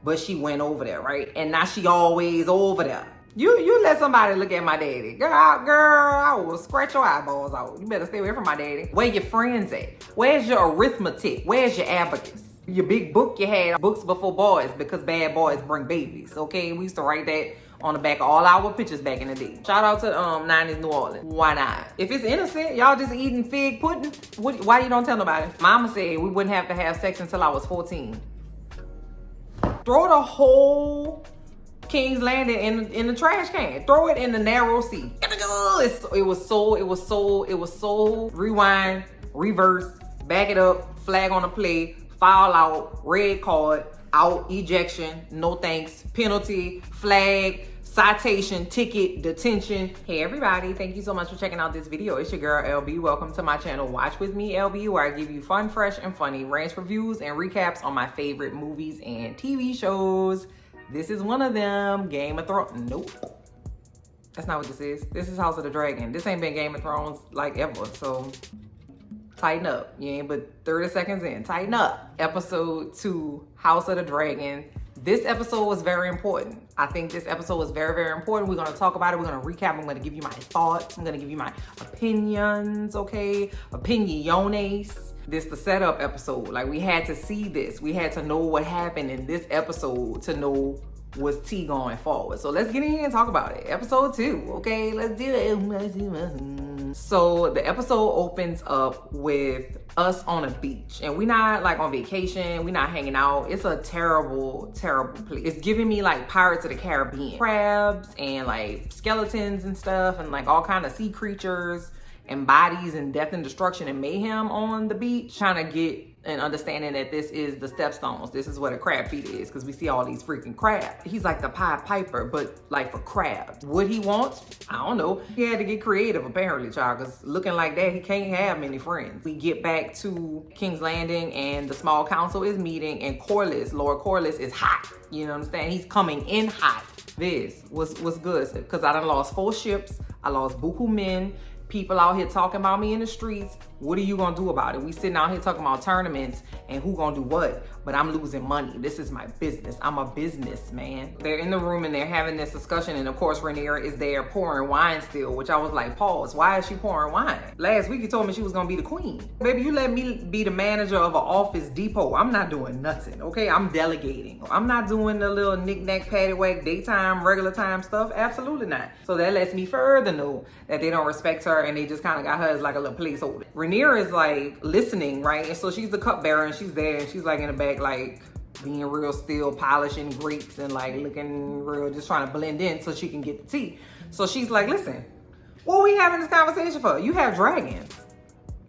but she went over there, right? And now she always over there. You let somebody look at my daddy. Girl, I will scratch your eyeballs out. You better stay away from my daddy. Where your friends at? Where's your arithmetic? Where's your abacus? Your big book you had, books before boys, because bad boys bring babies, okay? We used to write that on the back of all our pictures back in the day. Shout out to 90s New Orleans. Why not? If it's innocent, y'all just eating fig pudding, why you don't tell nobody? Mama said we wouldn't have to have sex until I was 14. Throw the whole King's Landing in the trash can. Throw it in the narrow sea. It was so rewind, reverse, back it up, flag on the play, foul out, red card, out, ejection, no thanks, penalty, flag, citation, ticket, detention. Hey everybody, thank you so much for checking out this video. It's your girl LB. Welcome to my channel Watch With Me LB, where I give you fun, fresh, and funny rants, reviews, and recaps on my favorite movies and TV shows. This is one of them. Game of Thrones. Nope. That's not what this is. This is House of the Dragon. This ain't been Game of Thrones like ever, so tighten up. You ain't but 30 seconds in. Tighten up. Episode 2, House of the Dragon. This episode was very important. I think this episode was very, very important. We're going to talk about it. We're going to recap. I'm going to give you my thoughts. I'm going to give you my opinions, okay? Opiniones. This the setup episode. Like, we had to see this. We had to know what happened in this episode to know what's tea going forward. So let's get in here and talk about it. Episode 2, okay? Let's do it. So the episode opens up with us on a beach, and we're not like on vacation. We're not hanging out. It's a terrible, terrible place. It's giving me like Pirates of the Caribbean. Crabs and like skeletons and stuff, and like all kind of sea creatures and bodies and death and destruction and mayhem on the beach, trying to get an understanding that this is the Stepstones. This is what a crab feeder is, because we see all these freaking crabs. He's like the Pied Piper, but like for crabs. What he wants, I don't know. He had to get creative apparently, child, because looking like that, he can't have many friends. We get back to King's Landing, and the small council is meeting, and Lord Corlys is hot. You know what I'm saying? He's coming in hot. This was good, because I done lost 4 ships. I lost buku men. People out here talking about me in the streets. What are you gonna do about it? We sitting out here talking about tournaments and who gonna do what, but I'm losing money. This is my business. I'm a businessman. They're in the room and they're having this discussion, and of course Rhaenyra is there pouring wine still, which I was like, pause, why is she pouring wine? Last week you told me she was gonna be the queen. Baby, you let me be the manager of an office depot. I'm not doing nothing, okay? I'm delegating. I'm not doing the little knick-knack, paddywhack, daytime, regular time stuff. Absolutely not. So that lets me further know that they don't respect her, and they just kind of got her as like a little placeholder. Rhaenyra is like listening, right? And so she's the cupbearer, and she's there, and she's like in the back, like being real still, polishing grapes and like looking real, just trying to blend in so she can get the tea. So she's like, listen, what are we having this conversation for? You have dragons.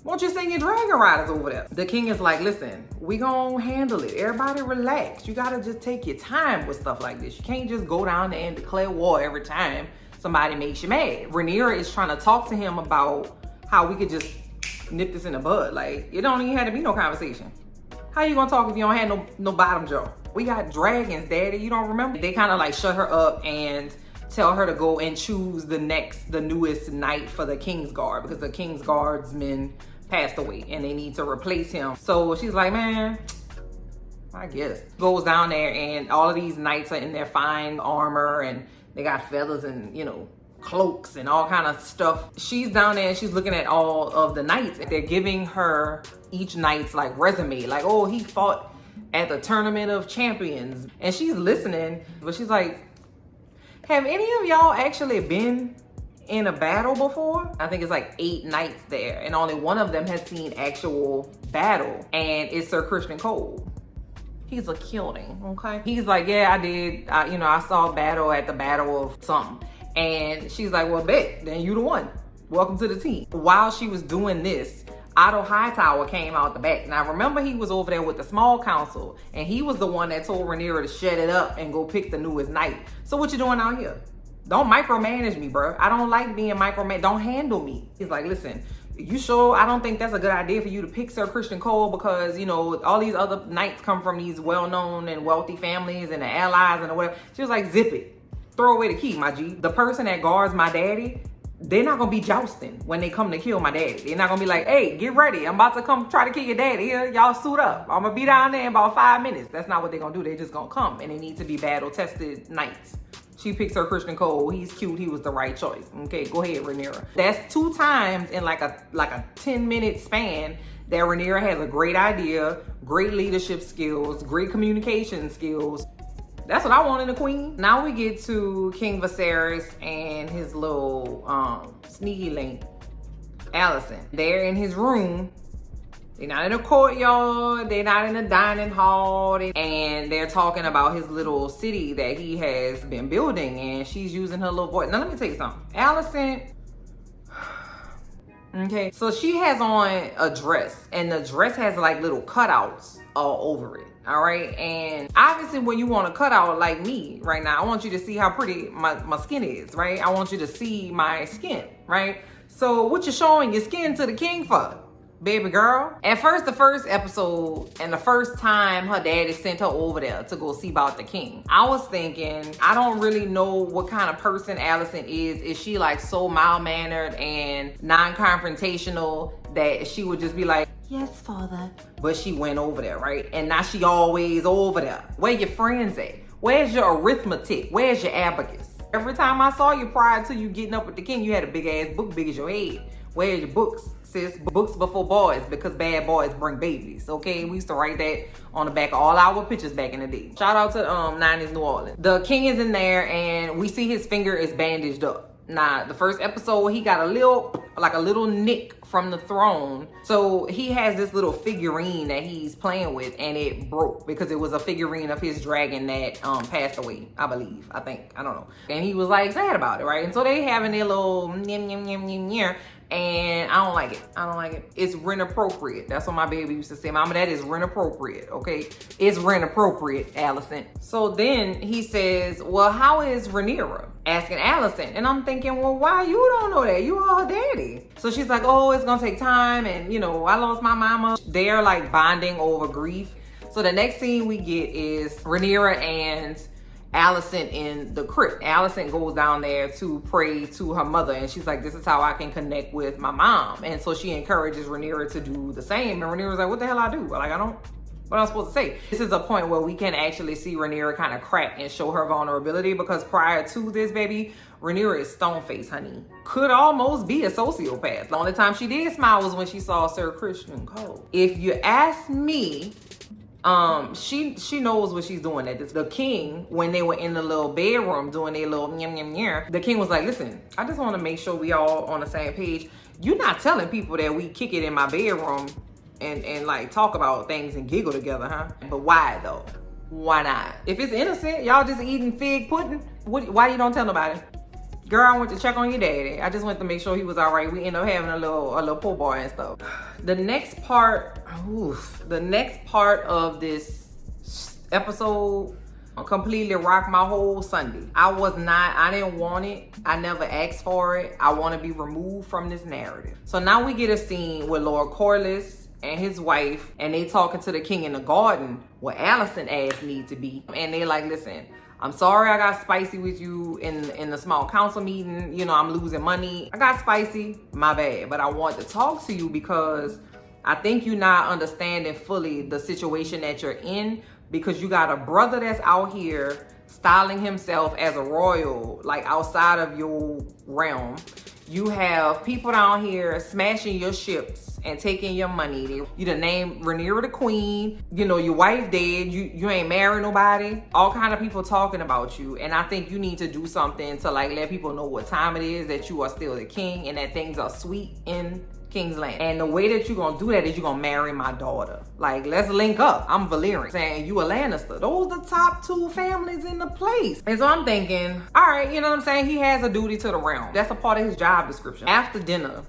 Won't you send your dragon riders over there? The king is like, listen, we gonna handle it. Everybody relax. You gotta just take your time with stuff like this. You can't just go down there and declare war every time somebody makes you mad. Rhaenyra is trying to talk to him about how we could just nip this in the bud. Like, it don't even have to be no conversation. How you gonna talk if you don't have no bottom jaw? We got dragons, daddy. You don't remember? They kind of like shut her up and tell her to go and choose the newest knight for the kingsguard, because the kingsguardsman passed away and they need to replace him. So she's like, man, I guess. Goes down there, and all of these knights are in their fine armor, and they got feathers and, you know, cloaks and all kind of stuff. She's down there and she's looking at all of the knights. They're giving her each knight's like resume, like, oh, he fought at the Tournament of Champions. And she's listening, but she's like, have any of y'all actually been in a battle before? I think it's like 8 knights there, and only one of them has seen actual battle, and it's Sir Christian Cole. He's a killing, okay? He's like, yeah, I did. I saw a battle at the Battle of something. And she's like, well, bet, then you the one. Welcome to the team. While she was doing this, Otto Hightower came out the back. Now, remember, he was over there with the small council, and he was the one that told Rhaenyra to shut it up and go pick the newest knight. So what you doing out here? Don't micromanage me, bro. I don't like being micromanaged. Don't handle me. He's like, listen, you sure? I don't think that's a good idea for you to pick Sir Christian Cole, because, you know, all these other knights come from these well-known and wealthy families and the allies and whatever. She was like, zip it. Throw away the key, my G. The person that guards my daddy, they're not gonna be jousting when they come to kill my daddy. They're not gonna be like, hey, get ready. I'm about to come try to kill your daddy. Here, y'all suit up. I'm gonna be down there in about 5 minutes. That's not what they're gonna do. They're just gonna come, and they need to be battle-tested knights. She picks her Christian Cole. He's cute. He was the right choice. Okay, go ahead, Rhaenyra. That's 2 times in like a 10-minute span that Rhaenyra has a great idea, great leadership skills, great communication skills. That's what I want in a queen. Now we get to King Viserys and his little sneaky link, Alicent. They're in his room. They're not in a courtyard. They're not in a dining hall. And they're talking about his little city that he has been building. And she's using her little voice. Now let me tell you something. Alicent, okay, so she has on a dress. And the dress has like little cutouts all over it. All right. And obviously when you want to cut out like me right now, I want you to see how pretty my skin is, right? I want you to see my skin, right? So what you showing your skin to the king for, baby girl? At first, the first episode and the first time her daddy sent her over there to go see about the king, I was thinking, I don't really know what kind of person Alicent is. Is she like so mild-mannered and non-confrontational that she would just be like, yes, father? But she went over there, right? And now she always over there. Where your friends at? Where's your arithmetic? Where's your abacus? Every time I saw you prior to you getting up with the king, you had a big ass book big as your head. Where's your books, sis? Books before boys, because bad boys bring babies, okay? We used to write that on the back of all our pictures back in the day. Shout out to 90s New Orleans. The king is in there and we see his finger is bandaged up. Now, the first episode, he got a little nick from the throne. So he has this little figurine that he's playing with and it broke because it was a figurine of his dragon that passed away, I believe. I don't know. And he was like sad about it, right? And so they having their little nyam, nyam, nyam, nyam, nyam. And I don't like it. It's rent appropriate. That's what my baby used to say. Mama, that is rent appropriate, okay? It's rent appropriate, Alicent. So then he says, well, how is Rhaenyra? Asking Alicent. And I'm thinking, well, why you don't know that? You all daddy. So she's like, oh, it's gonna take time. And you know, I lost my mama. They're like bonding over grief. So the next scene we get is Rhaenyra and Alicent in the crypt. Alicent goes down there to pray to her mother and she's like, this is how I can connect with my mom. And so she encourages Rhaenyra to do the same. And Rhaenyra's like, what the hell I do? Like, what am I supposed to say? This is a point where we can actually see Rhaenyra kind of crack and show her vulnerability because prior to this, baby, Rhaenyra is stone-faced, honey. Could almost be a sociopath. The only time she did smile was when she saw Sir Christian Cole. If you ask me, she knows what she's doing at this. The king, when they were in the little bedroom doing their little nyam nyam nyam, the king was like, listen, I just want to make sure we all on the same page. You're not telling people that we kick it in my bedroom and like talk about things and giggle together, huh? But why though? Why not? If it's innocent, y'all just eating fig pudding, why you don't tell nobody? Girl, I went to check on your daddy. I just went to make sure he was all right. We ended up having a little pool boy and stuff. The next part of this episode completely rocked my whole Sunday. I didn't want it. I never asked for it. I want to be removed from this narrative. So now we get a scene with Lord Corlys and his wife, and they talking to the king in the garden where Alicent ass need to be. And they like, listen, I'm sorry I got spicy with you in the small council meeting. You know, I'm losing money. I got spicy, my bad. But I want to talk to you because I think you're not understanding fully the situation that you're in, because you got a brother that's out here styling himself as a royal, like outside of your realm. You have people down here smashing your ships and taking your money. You done named Rhaenyra the queen. You know, your wife dead. You ain't married nobody. All kind of people talking about you. And I think you need to do something to like let people know what time it is, that you are still the king and that things are sweet in King's Land. And the way that you're gonna do that is you're gonna marry my daughter. Like, let's link up. I'm Valyrian. Saying you a Lannister. Those the top 2 families in the place. And so I'm thinking, all right, you know what I'm saying? He has a duty to the realm. That's a part of his job description. After dinner,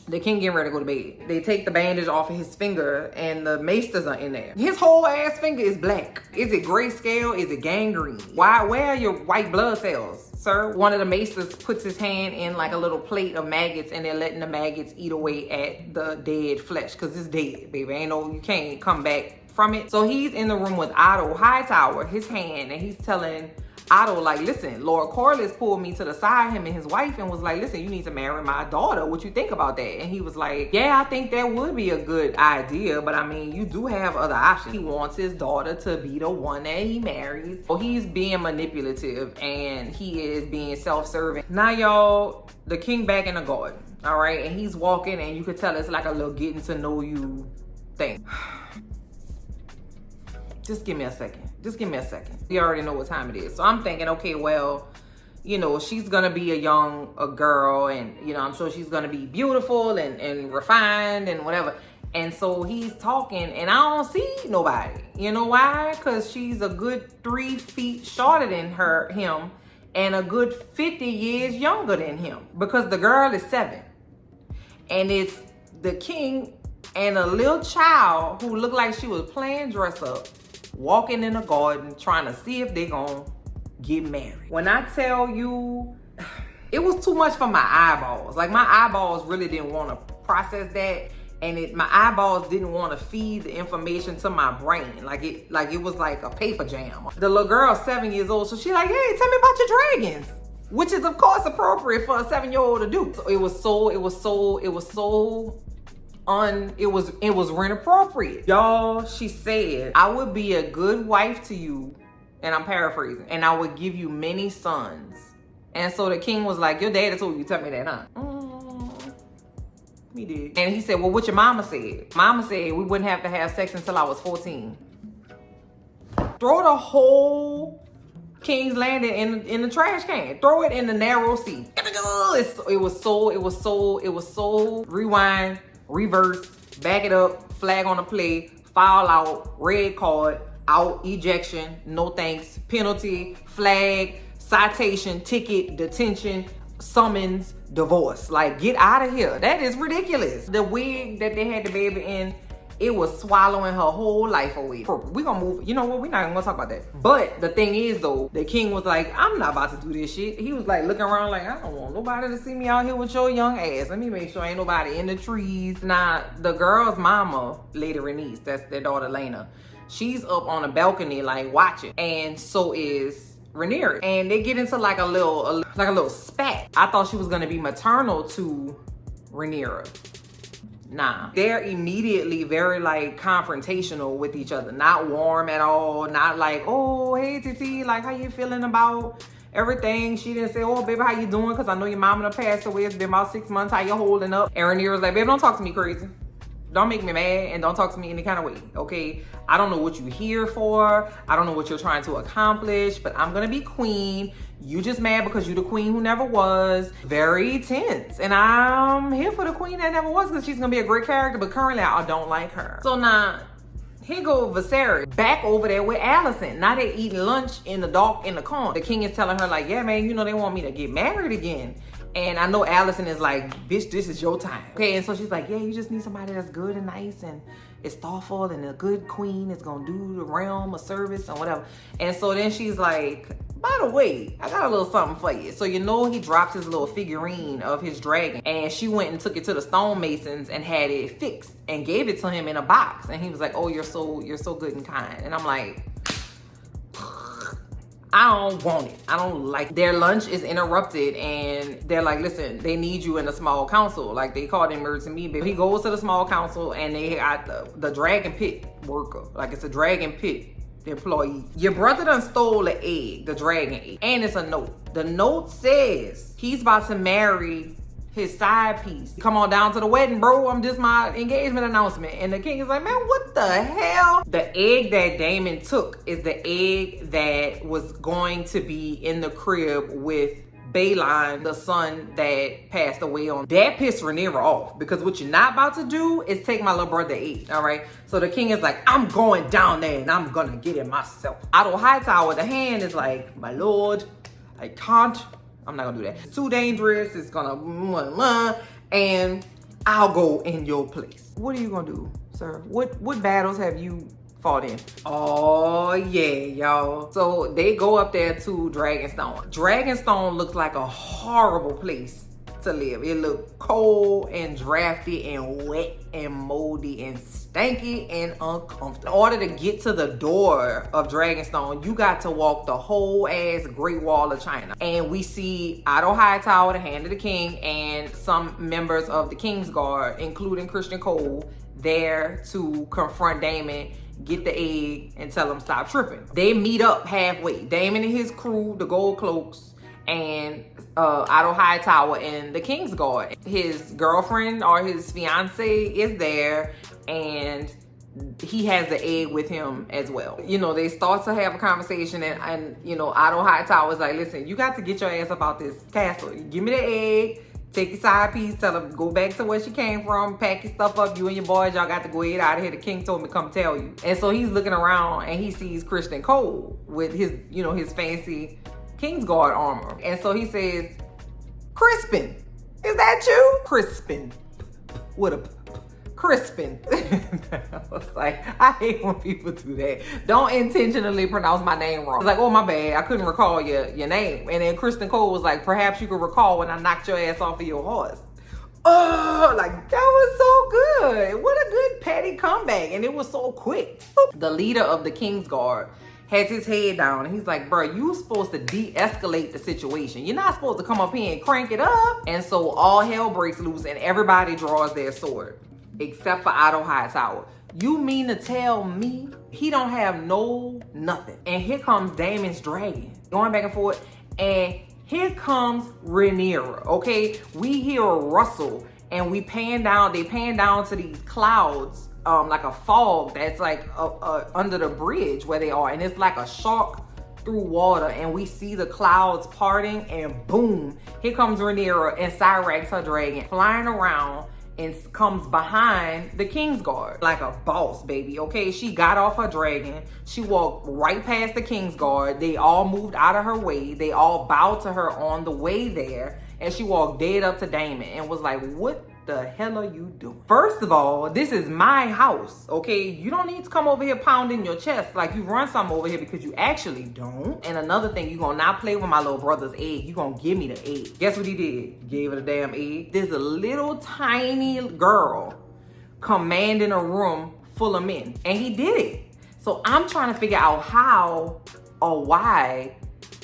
the king getting ready to go to bed. They take the bandage off of his finger and the maesters are in there. His whole ass finger is black. Is it grayscale? Is it gangrene? Where are your white blood cells, sir? One of the maesters puts his hand in like a little plate of maggots and they're letting the maggots eat away at the dead flesh because it's dead, baby. Ain't no, you can't come back from it. So he's in the room with Otto Hightower, his hand, and he's telling Otto like, listen, Lord Corlys pulled me to the side, him and his wife, and was like, listen, you need to marry my daughter. What you think about that? And he was like, yeah, I think that would be a good idea, but I mean, you do have other options. He wants his daughter to be the one that he marries. So he's being manipulative and he is being self-serving. Now, y'all, the king back in the garden, all right? And he's walking and you could tell it's like a little getting to know you thing. Just give me a second. Just give me a second. You already know what time it is. So I'm thinking, okay, well, you know, she's gonna be a girl, and you know, I'm sure she's gonna be beautiful and refined and whatever. And so he's talking and I don't see nobody. You know why? Because she's a good 3 feet shorter than him and a good 50 years younger than him. Because the girl is 7. And it's the king and a little child who looked like she was playing dress up, walking in the garden, trying to see if they gonna get married. When I tell you, it was too much for my eyeballs. Like my eyeballs really didn't want to process that. And my eyeballs didn't want to feed the information to my brain. Like it was like a paper jam. The little girl's 7 years old, so she like, hey, tell me about your dragons. Which is of course appropriate for a 7-year-old to do. So it was inappropriate. Y'all, she said, I would be a good wife to you, and I'm paraphrasing, and I would give you many sons. And so the king was like, your daddy told you to tell me that, huh? He did. And he said, well, what your mama said? Mama said we wouldn't have to have sex until I was 14. Throw the whole King's Landing in the trash can. Throw it in the narrow sea. It was so rewind, reverse, back it up, flag on the play, foul out, red card, out, ejection, no thanks, penalty, flag, citation, ticket, detention, summons, divorce. Like, get out of here. That is ridiculous. The wig that they had the baby in, it was swallowing her whole life away. We're gonna move. You know what? We're not even gonna talk about that. But the thing is, though, the king was like, I'm not about to do this shit. He was like looking around like, I don't want nobody to see me out here with your young ass. Let me make sure ain't nobody in the trees. Now, the girl's mama, Lady Rhaenys, that's their daughter Lena, she's up on a balcony like watching. And so is Rhaenyra, and they get into like a little spat. I thought she was gonna be maternal to Rhaenyra. Nah, they're immediately very like confrontational with each other. Not warm at all. Not like, oh, hey Titi, like how you feeling about everything? She didn't say, oh baby, how you doing? Because I know your mama done passed away. It's been about 6 months. How you holding up? And Rhaenyra's like, baby, don't talk to me crazy. Don't make me mad and don't talk to me any kind of way, okay? I don't know what you're here for. I don't know what you're trying to accomplish, but I'm gonna be queen. You just mad because you the queen who never was. Very tense. And I'm here for the queen that never was because she's gonna be a great character, but currently I don't like her. So now, here go Viserys back over there with Alicent. Now they eating lunch in the dark in the corner. The king is telling her like, yeah, man, you know they want me to get married again. And I know Alicent is like, bitch, this is your time. Okay, and so she's like, yeah, you just need somebody that's good and nice and is thoughtful and a good queen is gonna do the realm a service and whatever. And so then she's like, by the way, I got a little something for you. So you know he dropped his little figurine of his dragon and she went and took it to the stonemasons and had it fixed and gave it to him in a box. And he was like, oh, you're so good and kind. And I'm like, I don't want it. I don't like it. Their lunch is interrupted and they're like, listen, they need you in a small council. Like they called him emergency meeting. He goes to the small council and they got the dragon pit worker. Like it's a dragon pit employee. Your brother done stole an egg, the dragon egg. And it's a note. The note says he's about to marry his side piece. Come on down to the wedding, bro. I'm just my engagement announcement. And the king is like, man, what the hell? The egg that Daemon took is the egg that was going to be in the crib with Balon, the son that passed away on. That pissed Rhaenyra off because what you're not about to do is take my little brother egg, all right? So the king is like, I'm going down there and I'm gonna get it myself. Otto Hightower, the hand is like, my lord, I can't. I'm not gonna do that. It's too dangerous. It's gonna, and I'll go in your place. What are you gonna do, sir? What battles have you fought in? Oh yeah, y'all. So they go up there to Dragonstone. Dragonstone looks like a horrible place to live. It looked cold and drafty and wet and moldy and stanky and uncomfortable. In order to get to the door of Dragonstone, you got to walk the whole ass Great Wall of China. And we see Otto Hightower, the Hand of the King, and some members of the kingsguard, including Christian Cole, there to confront Daemon, get the egg, and tell him stop tripping. They meet up halfway. Daemon and his crew, the Gold Cloaks, and Otto Hightower and the kingsguard. His girlfriend or his fiance is there, and he has the egg with him as well. You know, they start to have a conversation, and you know, Otto Hightower is like, listen, you got to get your ass up out this castle. Give me the egg. Take your side piece, tell her, go back to where she came from, pack your stuff up, you and your boys, y'all got to go ahead out of here. The king told me to come tell you. And so he's looking around and he sees Christian Cole with his, you know, his fancy kingsguard armor. And so he says, Crispin, is that you? Crispin, with a Crispin. I was like, I hate when people do that. Don't intentionally pronounce my name wrong. It's like, oh, my bad. I couldn't recall your name. And then Kristen Cole was like, perhaps you could recall when I knocked your ass off of your horse. Oh, like, that was so good. What a good petty comeback. And it was so quick. The leader of the Kingsguard has his head down and he's like, bro, you supposed to de-escalate the situation. You're not supposed to come up here and crank it up. And so all hell breaks loose and everybody draws their sword. Except for Otto Hightower. You mean to tell me he don't have no nothing? And here comes Daemon's dragon going back and forth, and here comes Rhaenyra. Okay, we hear a rustle, and we pan down. They pan down to these clouds, like a fog that's like under the bridge where they are, and it's like a shark through water, and we see the clouds parting, and boom, here comes Rhaenyra and Cyrax, her dragon, flying around, and comes behind the Kingsguard like a boss, baby. Okay, she got off her dragon. She walked right past the Kingsguard. They all moved out of her way. They all bowed to her on the way there, and she walked dead up to Daemon and was like, what the hell are you doing? First of all, this is my house, okay? You don't need to come over here pounding your chest like you run something over here, because you actually don't. And another thing, you gonna not play with my little brother's egg. You gonna give me the egg. Guess what he did? Gave her the damn egg. There's a little tiny girl commanding a room full of men, and he did it. So I'm trying to figure out how or why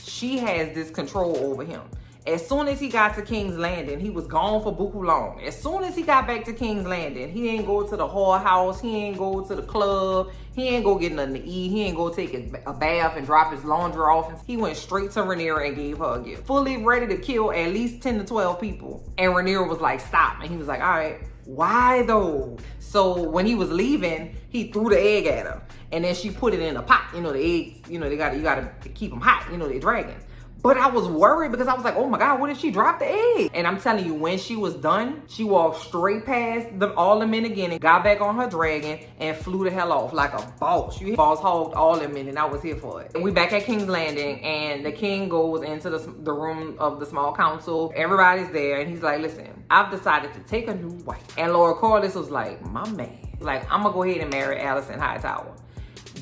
she has this control over him. As soon as he got to King's Landing, he was gone for buku long. As soon as he got back to King's Landing, he ain't go to the whorehouse, he ain't go to the club, he ain't go get nothing to eat, he ain't go take a bath and drop his laundry off. He went straight to Rhaenyra and gave her a gift. Fully ready to kill at least 10 to 12 people. And Rhaenyra was like, stop. And he was like, all right, why though? So when he was leaving, he threw the egg at her. And then she put it in a pot. You know, the eggs, you know, you gotta keep them hot. You know, they're dragons. But I was worried because I was like, oh my God, what if she dropped the egg? And I'm telling you, when she was done, she walked straight past all the men again and got back on her dragon and flew the hell off like a boss. She boss hogged all the men, and I was here for it. We back at King's Landing, and the king goes into the room of the small council. Everybody's there, and he's like, listen, I've decided to take a new wife. And Lord Corlys was like, my man, like, I'm gonna go ahead and marry Alicent Hightower.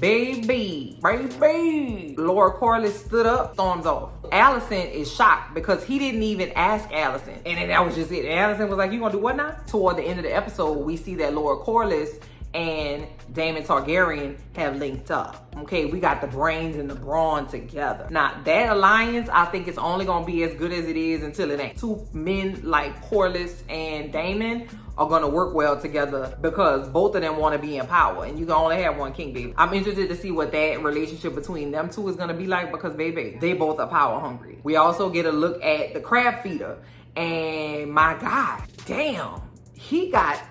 Baby. Lord Corlys stood up, storms off. Alicent is shocked because he didn't even ask Alicent. And then that was just it. And Alicent was like, you gonna do what now? Toward the end of the episode, we see that Lord Corlys and Daemon Targaryen have linked up. Okay, we got the brains and the brawn together. Now, that alliance, I think it's only gonna be as good as it is until it ain't. Two men like Corlys and Daemon are gonna work well together because both of them wanna be in power, and you can only have one king, baby. I'm interested to see what that relationship between them two is gonna be like, because baby, they both are power hungry. We also get a look at the crab feeder, and my God, damn, he got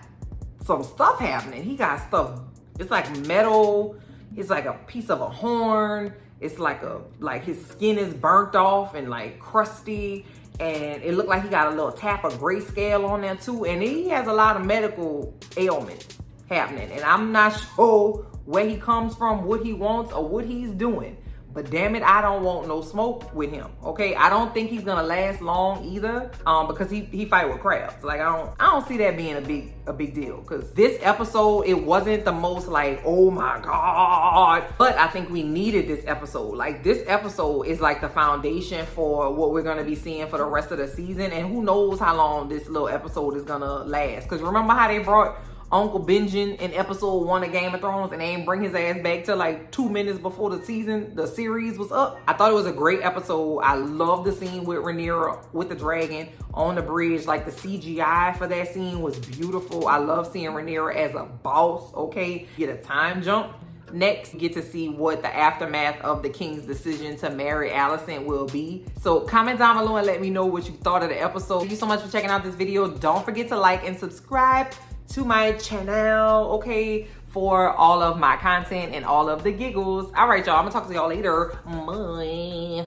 some stuff happening. He got stuff, it's like metal, it's like a piece of a horn, it's like his skin is burnt off and like crusty, and it looked like he got a little tap of grayscale on there too, and he has a lot of medical ailments happening, and I'm not sure where he comes from, what he wants, or what he's doing, but damn it, I don't want no smoke with him. Okay, I don't think he's gonna last long either. Because he fight with crabs. Like I don't see that being a big deal. Because this episode, it wasn't the most like, oh my god, but I think we needed this episode. Like this episode is like the foundation for what we're gonna be seeing for the rest of the season, and who knows how long this little episode is gonna last. Because remember how they brought Uncle Benjen in episode 1 of Game of Thrones and they ain't bring his ass back till like 2 minutes before the series was up? I thought it was a great episode. I love the scene with Rhaenyra with the dragon on the bridge. Like the CGI for that scene was beautiful. I love seeing Rhaenyra as a boss. Okay, get a time jump. Next, get to see what the aftermath of the king's decision to marry Alicent will be. So comment down below and let me know what you thought of the episode. Thank you so much for checking out this video. Don't forget to like and subscribe to my channel, okay, for all of my content and all of the giggles. All right, y'all, I'm gonna talk to y'all later. Bye.